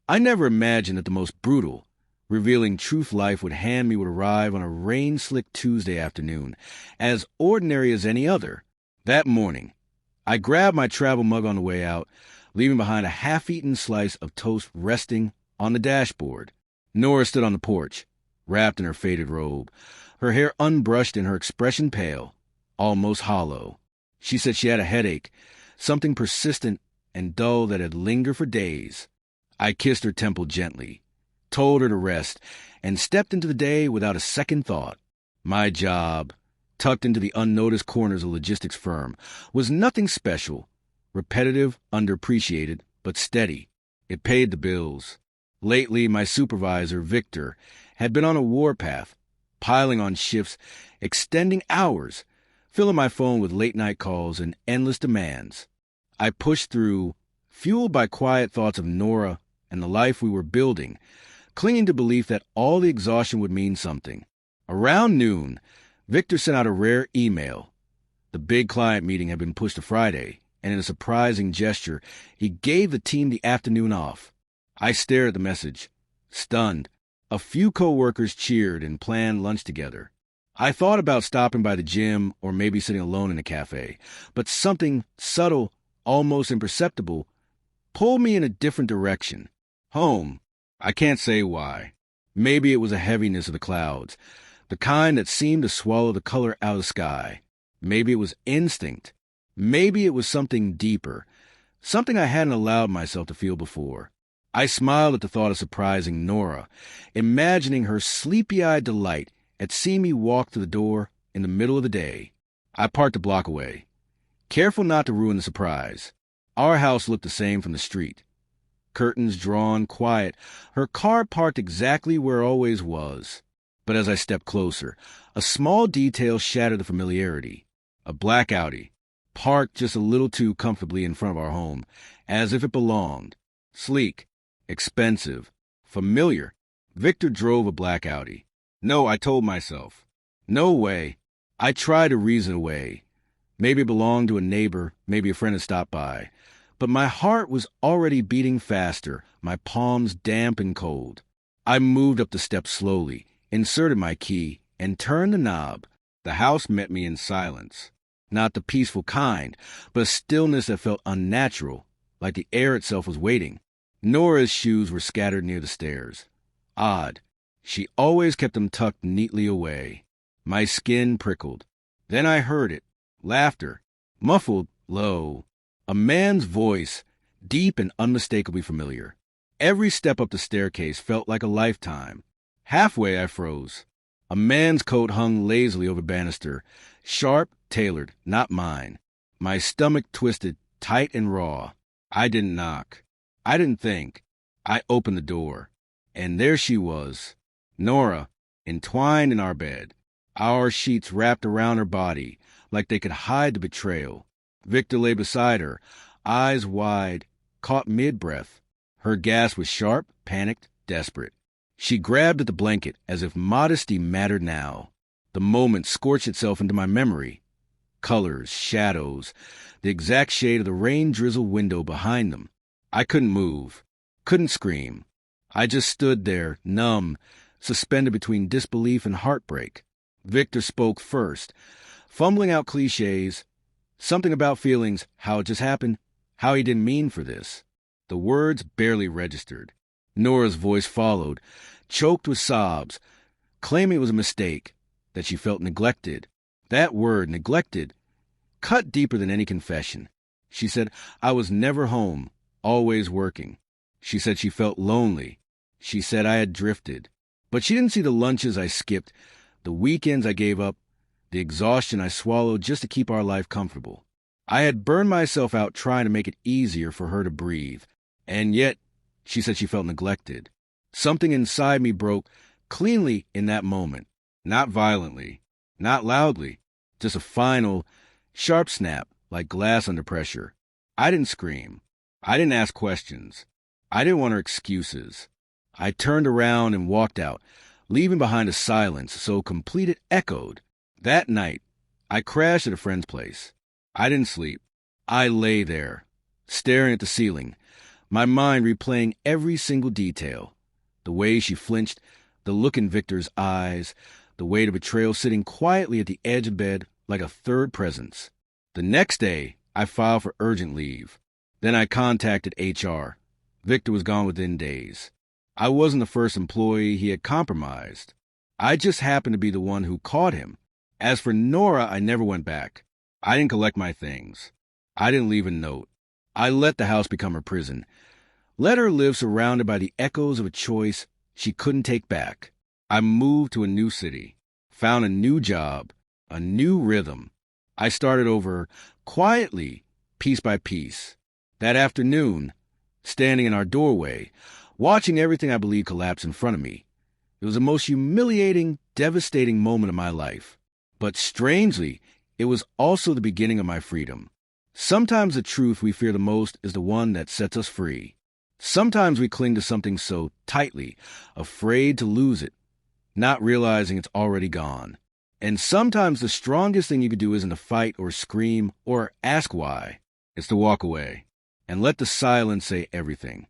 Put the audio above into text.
I never imagined that the most brutal, revealing truth life would hand me would arrive on a rain-slick Tuesday afternoon, as ordinary as any other. That morning, I grabbed my travel mug on the way out, leaving behind a half-eaten slice of toast resting on the dashboard. Nora stood on the porch, wrapped in her faded robe, her hair unbrushed and her expression pale, almost hollow. She said she had a headache, something persistent and dull that had lingered for days. I kissed her temple gently, told her to rest, and stepped into the day without a second thought. My job, tucked into the unnoticed corners of a logistics firm, was nothing special, repetitive, underappreciated, but steady. It paid the bills. Lately, my supervisor, Victor, had been on a warpath, piling on shifts, extending hours, filling my phone with late-night calls and endless demands. I pushed through, fueled by quiet thoughts of Nora and the life we were building, clinging to belief that all the exhaustion would mean something. Around noon, Victor sent out a rare email. The big client meeting had been pushed to Friday, and in a surprising gesture, he gave the team the afternoon off. I stared at the message, stunned. A few co-workers cheered and planned lunch together. I thought about stopping by the gym or maybe sitting alone in a cafe, but something subtle, almost imperceptible, pulled me in a different direction. Home. I can't say why. Maybe it was a heaviness of the clouds, the kind that seemed to swallow the color out of the sky. Maybe it was instinct. Maybe it was something deeper, something I hadn't allowed myself to feel before. I smiled at the thought of surprising Nora, imagining her sleepy-eyed delight at seeing me walk to the door in the middle of the day. I parked a block away, careful not to ruin the surprise. Our house looked the same from the street. Curtains drawn, quiet, her car parked exactly where it always was. But as I stepped closer, a small detail shattered the familiarity. A black Audi, parked just a little too comfortably in front of our home, as if it belonged. Sleek, expensive, familiar. Victor drove a black Audi. No, I told myself. No way. I tried to reason away. Maybe it belonged to a neighbor, maybe a friend had stopped by. But my heart was already beating faster, my palms damp and cold. I moved up the steps slowly, inserted my key, and turned the knob. The house met me in silence. Not the peaceful kind, but a stillness that felt unnatural, like the air itself was waiting. Nora's shoes were scattered near the stairs. Odd. She always kept them tucked neatly away. My skin prickled. Then I heard it. Laughter. Muffled, low. A man's voice, deep and unmistakably familiar. Every step up the staircase felt like a lifetime. Halfway, I froze. A man's coat hung lazily over banister, sharp, tailored, not mine. My stomach twisted, tight and raw. I didn't knock. I didn't think. I opened the door. And there she was, Nora, entwined in our bed, our sheets wrapped around her body like they could hide the betrayal. Victor lay beside her, eyes wide, caught mid-breath. Her gasp was sharp, panicked, desperate. She grabbed at the blanket as if modesty mattered now. The moment scorched itself into my memory. Colors, shadows, the exact shade of the rain-drizzled window behind them. I couldn't move, couldn't scream. I just stood there, numb, suspended between disbelief and heartbreak. Victor spoke first, fumbling out cliches, something about feelings, how it just happened, how he didn't mean for this. The words barely registered. Nora's voice followed, choked with sobs, claiming it was a mistake, that she felt neglected. That word, neglected, cut deeper than any confession. She said I was never home, always working. She said she felt lonely. She said I had drifted. But she didn't see the lunches I skipped, the weekends I gave up, the exhaustion I swallowed just to keep our life comfortable. I had burned myself out trying to make it easier for her to breathe. And yet, she said she felt neglected. Something inside me broke cleanly in that moment. Not violently, not loudly, just a final, sharp snap like glass under pressure. I didn't scream. I didn't ask questions. I didn't want her excuses. I turned around and walked out, leaving behind a silence so complete it echoed. That night, I crashed at a friend's place. I didn't sleep. I lay there, staring at the ceiling, my mind replaying every single detail. The way she flinched, the look in Victor's eyes, the weight of betrayal sitting quietly at the edge of bed like a third presence. The next day, I filed for urgent leave. Then I contacted HR. Victor was gone within days. I wasn't the first employee he had compromised. I just happened to be the one who caught him. As for Nora, I never went back. I didn't collect my things. I didn't leave a note. I let the house become her prison. Let her live surrounded by the echoes of a choice she couldn't take back. I moved to a new city, found a new job, a new rhythm. I started over quietly, piece by piece. That afternoon, standing in our doorway, watching everything I believed collapse in front of me, it was the most humiliating, devastating moment of my life. But strangely, it was also the beginning of my freedom. Sometimes the truth we fear the most is the one that sets us free. Sometimes we cling to something so tightly, afraid to lose it, not realizing it's already gone. And sometimes the strongest thing you can do isn't to fight or scream or ask why. It's to walk away and let the silence say everything.